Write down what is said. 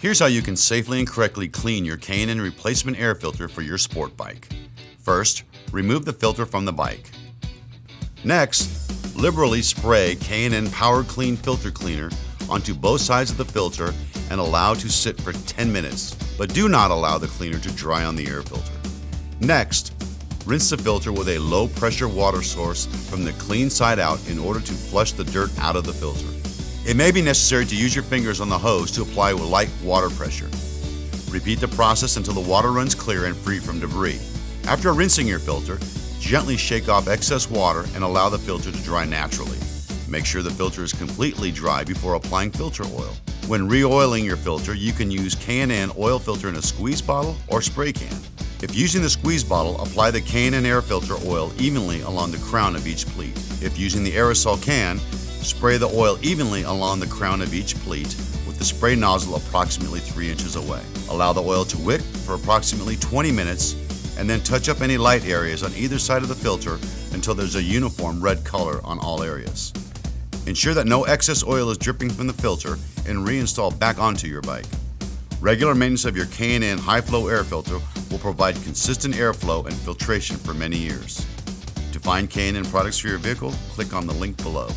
Here's how you can safely and correctly clean your K&N replacement air filter for your sport bike. First, remove the filter from the bike. Next, liberally spray K&N Power Clean filter cleaner onto both sides of the filter and allow to sit for 10 minutes, but do not allow the cleaner to dry on the air filter. Next, rinse the filter with a low pressure water source from the clean side out in order to flush the dirt out of the filter. It may be necessary to use your fingers on the hose to apply with light water pressure. Repeat the process until the water runs clear and free from debris. After rinsing your filter, gently shake off excess water and allow the filter to dry naturally. Make sure the filter is completely dry before applying filter oil. When re-oiling your filter, you can use K&N oil filter in a squeeze bottle or spray can. If using the squeeze bottle, apply the K&N air filter oil evenly along the crown of each pleat. If using the aerosol can, spray the oil evenly along the crown of each pleat with the spray nozzle approximately 3 inches away. Allow the oil to wick for approximately 20 minutes and then touch up any light areas on either side of the filter until there's a uniform red color on all areas. Ensure that no excess oil is dripping from the filter and reinstall back onto your bike. Regular maintenance of your K&N high-flow air filter will provide consistent airflow and filtration for many years. To find K&N products for your vehicle, click on the link below.